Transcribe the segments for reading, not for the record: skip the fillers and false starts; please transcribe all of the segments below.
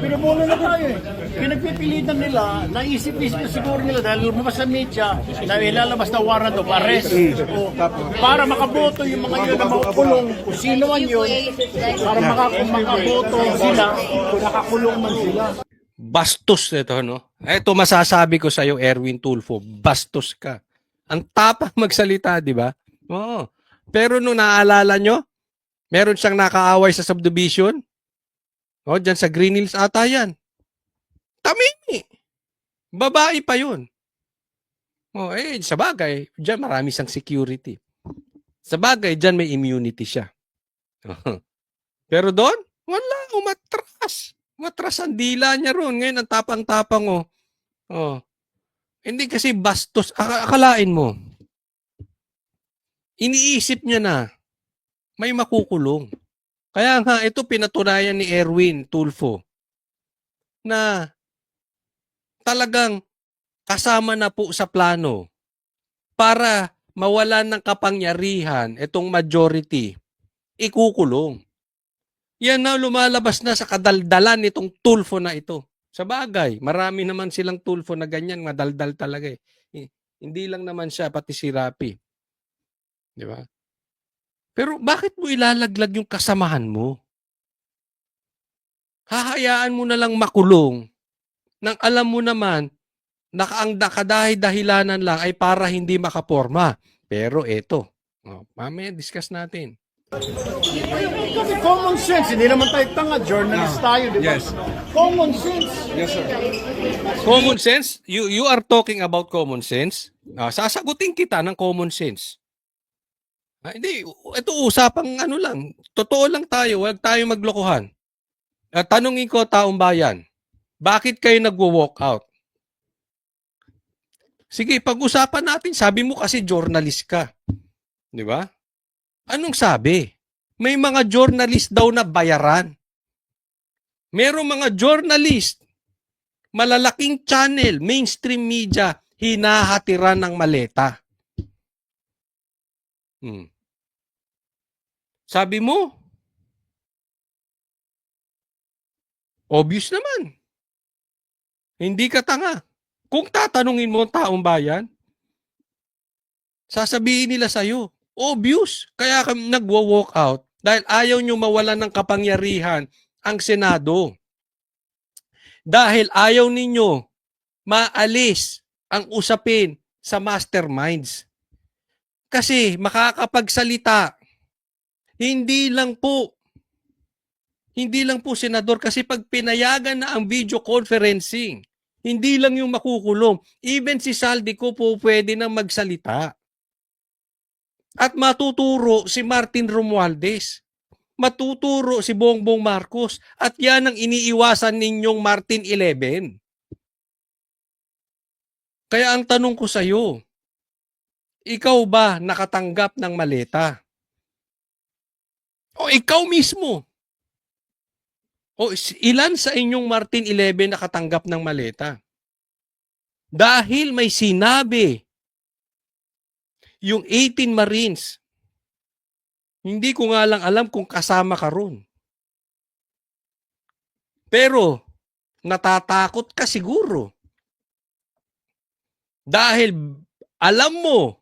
Pinubulo na tayo eh. Pinagpipilitan nila, naisip-isip na siguro nila dahil lumabas sa media na ilalabas na warrant of arrest. O, para makaboto yung mga yun na makukulong, kung sino man yun, para makaboto sila, kung nakakulong man sila. Bastos ito, no? Ito masasabi ko sa iyo, Erwin Tulfo, bastos ka. Ang tapang magsalita, di ba? Oo. Pero nung naaalala nyo, meron siyang nakaaway sa subdivision. O, dyan sa Green Hills ata yan. Tamimi. Babae pa yun. O, sa bagay, dyan marami siyang security. Sa bagay, dyan may immunity siya. Pero doon, wala, umatras. Umatras ang dila niya ron. Ngayon, ang tapang-tapang, oh. Oh. Hindi kasi bastos. Akalain mo. Iniisip niya na may makukulong. Kaya nga, ito pinatunayan ni Erwin Tulfo na talagang kasama na po sa plano para mawalan ng kapangyarihan itong majority, ikukulong. Yan na lumalabas na sa kadaldalan nitong Tulfo na ito. Sa bagay, marami naman silang Tulfo na ganyan, madaldal talaga eh. Hindi lang naman siya, pati si Rapi. Di ba? Pero bakit mo ilalaglag yung kasamahan mo? Hahayaan mo na lang makulong nang alam mo naman na ang kadahi-dahilanan lang ay para hindi makaporma. Pero eto, mamaya discuss natin. Kasi common sense, hindi naman tayo tanga, journalist tayo, di ba? Yes. Common sense. Yes, sir. Common sense? You are talking about common sense? Sasagutin kita ng common sense. Hindi, ito usapang ano lang. Totoo lang tayo, huwag tayo maglokohan. Tanungin ko, taong bayan, bakit kayo nagwo-walk out? Sige, pag-usapan natin. Sabi mo kasi journalist ka. Di ba? Anong sabi? May mga journalist daw na bayaran. Merong mga journalist, malalaking channel, mainstream media, hinahatiran ng maleta. Sabi mo, obvious naman. Hindi ka tanga. Kung tatanungin mo ang taong bayan, sasabihin nila sa'yo, obvious. Kaya kami nagwo-walk out dahil ayaw nyo mawalan ng kapangyarihan ang Senado. Dahil ayaw ninyo maalis ang usapin sa masterminds. Kasi makakapagsalita, hindi lang po senador, kasi pag pinayagan na ang video conferencing, hindi lang yung makukulong. Even si Saldico po pwede nang magsalita. At matuturo si Martin Romualdez. Matuturo si Bongbong Marcos. At yan ang iniiwasan ninyong Martin 11. Kaya ang tanong ko sa iyo, ikaw ba nakatanggap ng maleta? O ikaw mismo? O ilan sa inyong Martin 11 nakatanggap ng maleta? Dahil may sinabi yung 18 Marines, hindi ko nga lang alam kung kasama ka ron. Pero natatakot ka siguro. Dahil alam mo,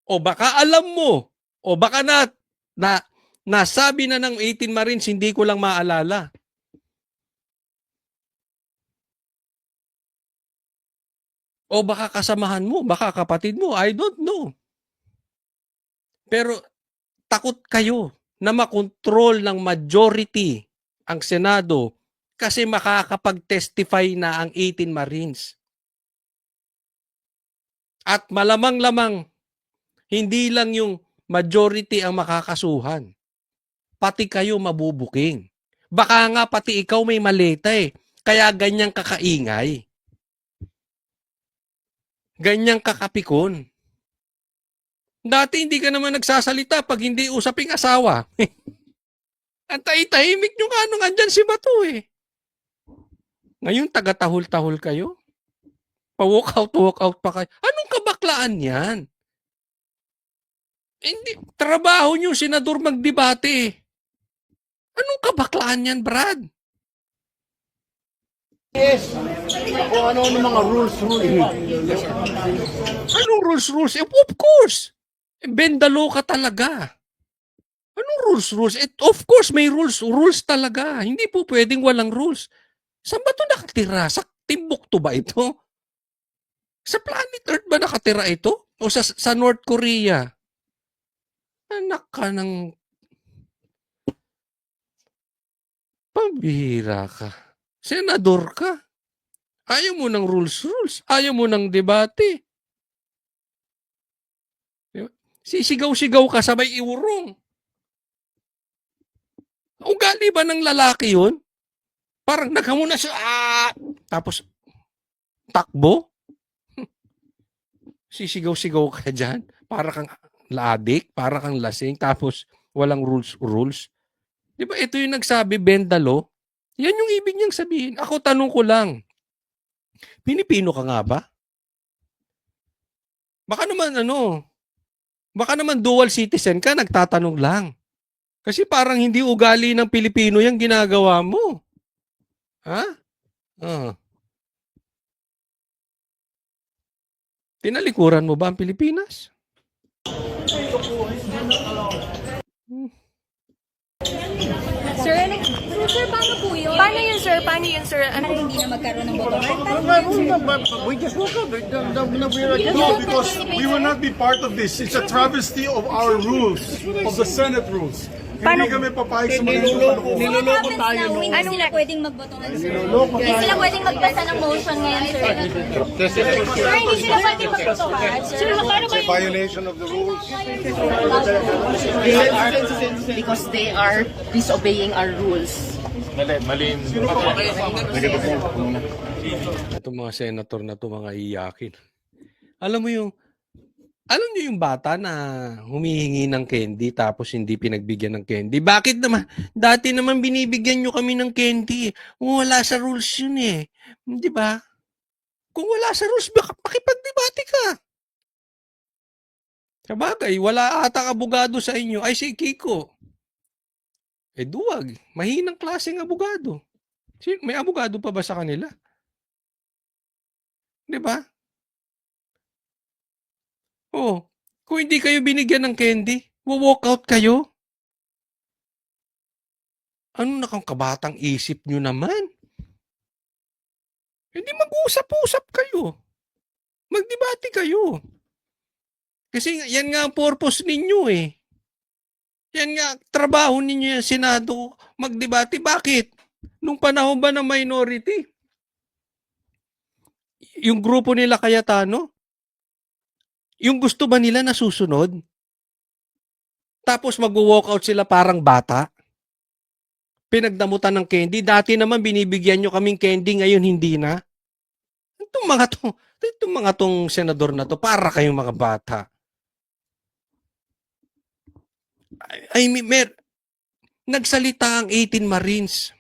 o baka alam mo, o baka nasabi na ng 18 Marines, hindi ko lang maalala. O baka kasamahan mo, baka kapatid mo, I don't know. Pero takot kayo na makontrol ng majority ang Senado kasi makakapag-testify na ang 18 Marines. At malamang-lamang, hindi lang yung majority ang makakasuhan. Pati kayo mabubuking. Baka nga pati ikaw may maleta eh. Kaya ganyang kakaingay. Ganyang kakapikon. Dati hindi ka naman nagsasalita pag hindi usaping asawa. Ang tahimik nyo nga nung andyan si Bato eh. Ngayon taga-tahol-tahol kayo? Pa-walk out pa kayo? Anong kabaklaan yan? Hindi, trabaho nyo senador magdebate. Anong kabaklaan yan, Brad? Yes. O ano mga rules pa. Anong rules? Of course. Bendalo ka talaga. Anong rules? Of course, may rules. Rules talaga. Hindi po pwedeng walang rules. Saan ba ito nakatira? Sa Timbuktu ba ito? Sa planet Earth ba nakatira ito? O sa North Korea? Anak ka ng pambihira ka. Senador ka. Ayaw mo ng rules. Ayaw mo ng debate. Sisigaw-sigaw ka sabay iurong. Ugali ba ng lalaki yun? Parang naghamuna siya. Tapos, takbo? Sisigaw-sigaw ka dyan. Para kang laadik, para kang lasing, tapos walang rules. Di ba ito yung nagsabi, Bendalo? Yan yung ibig niyang sabihin. Ako tanong ko lang, Pilipino ka nga ba? Baka naman dual citizen ka, nagtatanong lang. Kasi parang hindi ugali ng Pilipino yung ginagawa mo. Ha? Tinalikuran mo ba ang Pilipinas? Sir, paano po yun? Paano yun, sir? Ano? Hindi na magkaroon ng boto. We just woke up. No, because we will not be part of this. It's a travesty of our rules, of the Senate rules. Hindi kami papayag sa mga Niloloko tayo. Hindi sila pwedeng magboto ngayon, sir. Hindi sila pwedeng magbasa ng motion ngayon, sir. Sir, hindi sila pwede magbotohan. Sir, paano ba yun? violation of the rules. Because they are disobeying our rules. Itong mga senator na ito, mga iyakin. Alam niyo yung bata na humihingi ng candy tapos hindi pinagbigyan ng candy? Bakit naman? Dati naman binibigyan nyo kami ng candy. Wala sa rules yun eh. Di ba? Kung wala sa rules, makipagdebate ka. Sabagay, wala atang abogado sa inyo. Ay, si Kiko. Duwag. Mahinang klaseng abogado. May abogado pa ba sa kanila? Di ba? Kung hindi kayo binigyan ng candy, walk out kayo. Ano na kang kabatang isip nyo naman? Hindi mag-usap-usap kayo. Magdebate kayo. Kasi yan nga ang purpose ninyo eh. Yan nga, trabaho ninyo yung Senado, magdebate. Bakit? Nung panahon ba ng minority? Yung grupo nila Cayetano, yung gusto ba nila nasusunod? Tapos mag-walkout sila parang bata? Pinagdamutan ng candy. Dati naman binibigyan nyo kaming candy, ngayon hindi na. Itong mga tong senador na to, para kayong mga bata. Nagsalita ang 18 Marines.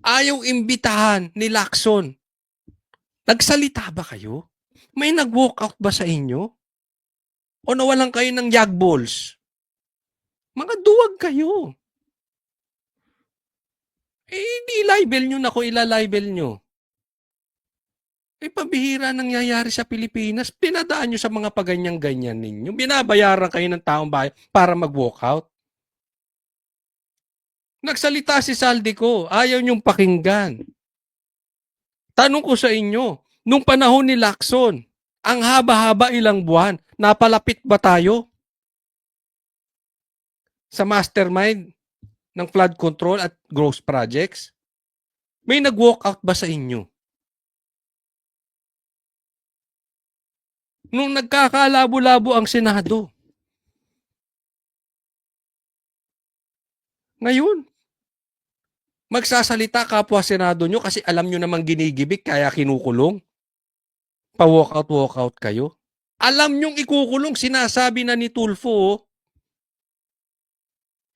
Ayaw imbitahan ni Lacson. Nagsalita ba kayo? May nag-walk out ba sa inyo? O nawalan kayo ng yag balls? Mga duwag kayo. Hindi i-libel nyo na kung ila-libel nyo. Pabihira nangyayari sa Pilipinas. Pinadaan nyo sa mga paganyang-ganyan ninyo. Binabayaran kayo ng taong bayan para mag-walk out. Nagsalita si Saldico. Ayaw nyong pakinggan. Tanong ko sa inyo, nung panahon ni Lacson, ang haba-haba ilang buwan, napalapit ba tayo sa mastermind ng flood control at growth projects? May nag-walk out ba sa inyo? Nung nagkakalabo-labo ang Senado. Ngayon, magsasalita kapwa Senado nyo kasi alam nyo namang ginigibik kaya kinukulong. Pa-walk out kayo. Alam nyong ikukulong, sinasabi na ni Tulfo,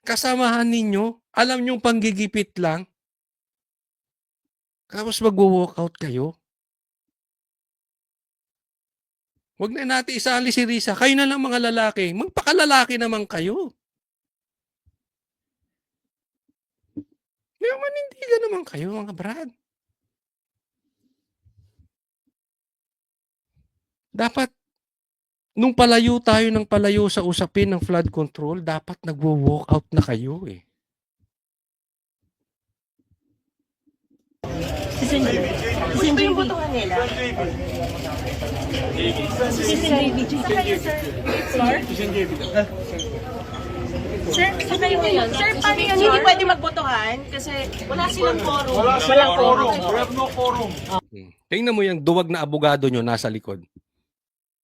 kasamahan ninyo, alam nyong panggigipit lang. Tapos mag-walk out kayo. Huwag na natin isali si Risa. Kayo na lang mga lalaki. Magpakalalaki naman kayo. May manindigan naman kayo, mga brad. Dapat, nung palayo tayo ng palayo sa usapin ng flood control, dapat nagwo-walk out na kayo eh. Sino yung botohan nila? Sir, sa kayo ngayon. Sir, paano yun? Hindi pwede magbotohan kasi wala silang quorum. Walang quorum. We have no quorum. Tingnan mo yung duwag na abogado nyo nasa likod.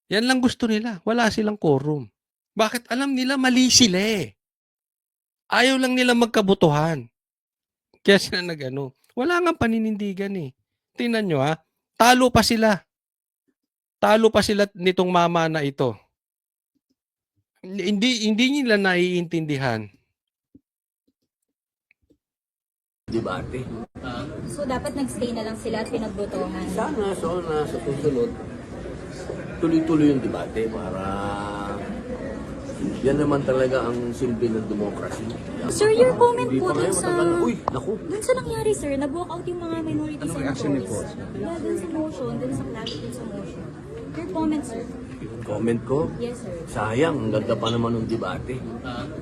Yan lang gusto nila. Wala silang quorum. Bakit? Alam nila mali sila eh. Ayaw lang nila magkabutuhan. Kaya sila nag-ano. Wala nga paninindigan eh. Tingnan nyo ha. Talo pa sila. Talo pa sila nitong mama na ito. Hindi nila naiintindihan. Debate. So, dapat nagstay na lang sila at pinagbotohan. Sana sa susunod, tuloy-tuloy yung debate para yan naman talaga ang silbi ng demokrasy. Sir, your comment Hindi po pa ngayon dun sa... matagal na. Uy, naku. Dun sa nangyari, sir, nag-walk out yung mga minority senators. Yeah, dun sa motion, dun sa clarity dun sa motion. Your comment, sir. Comment ko, Yes, sir. sayang, ang ganda pa naman ng debate.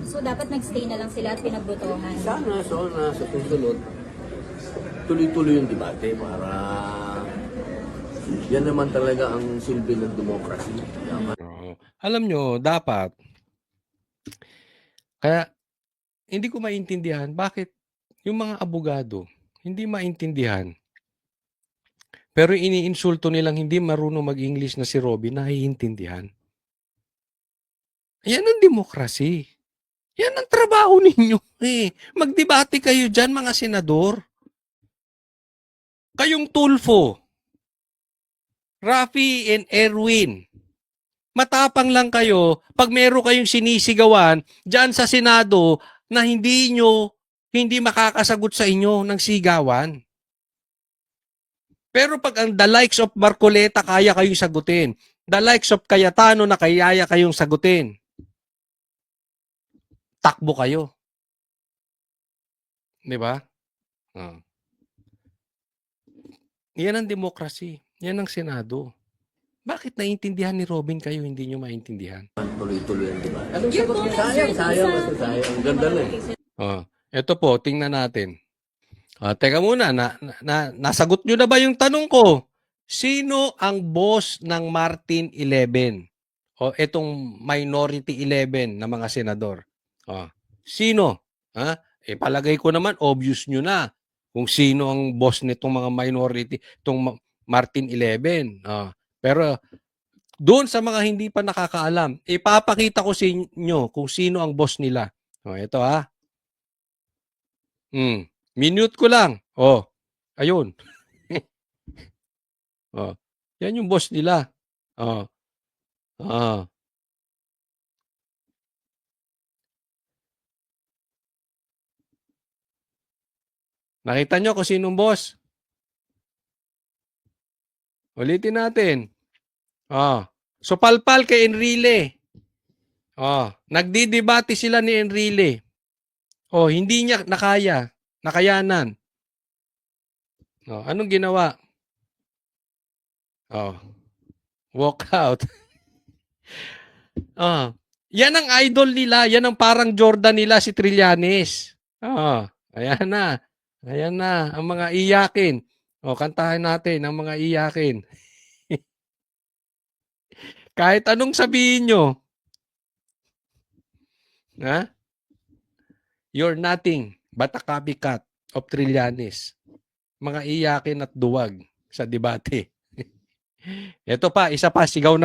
So, dapat nagstay na lang sila at pinagbotohan. Sana sa susunod, tuloy-tuloy yung debate para yan naman talaga ang silbi ng demokrasy. Oo. Alam nyo, dapat, kaya hindi ko maintindihan bakit yung mga abogado hindi maintindihan. Pero iniinsulto nilang hindi marunong mag-English na si Robin, naiintindihan. Yan ang demokrasi. Yan ang trabaho ninyo eh. Magdebate kayo dyan, mga senador. Kayong Tulfo, Rafi and Erwin, matapang lang kayo pag meron kayong sinisigawan dyan sa Senado na hindi makakasagot sa inyo ng sigawan. Pero pag ang the likes of Marcoleta kaya kayong sagutin, the likes of Cayetano na kaya kayong sagutin, takbo kayo. Di ba? Yan ang demokrasi. Yan ang Senado. Bakit naiintindihan ni Robin kayo, hindi nyo maintindihan? Tuloy-tuloy ang debate. Anong sagot niya? Sayang. Ang ganda na eh. Ito po, tingnan natin. Teka muna, nasagot nyo na ba yung tanong ko? Sino ang boss ng Martin 11? O itong minority 11 na mga senador? Sino? Palagay ko naman, obvious nyo na kung sino ang boss nitong mga minority, itong Martin 11. Pero doon sa mga hindi pa nakakaalam, ipapakita ko sa inyo kung sino ang boss nila. Ito minute ko lang. Ayun. Yan yung boss nila. Nakita nyo kung sinong boss? Ulitin natin. So palpal kay Enrile. Nagdidebate sila ni Enrile. Hindi niya nakayanan. Anong ginawa? Walk out. Yan ang idol nila. Yan ang parang Jordan nila, si Trillanes. Ayan na. Ayan na. Ang mga iyakin. Kantahin natin ang mga iyakin. Kahit anong sabihin nyo. You're nothing but a copycat of Trillanes. Mga iyakin at duwag sa debate. Ito pa, isa pa, sigaw ng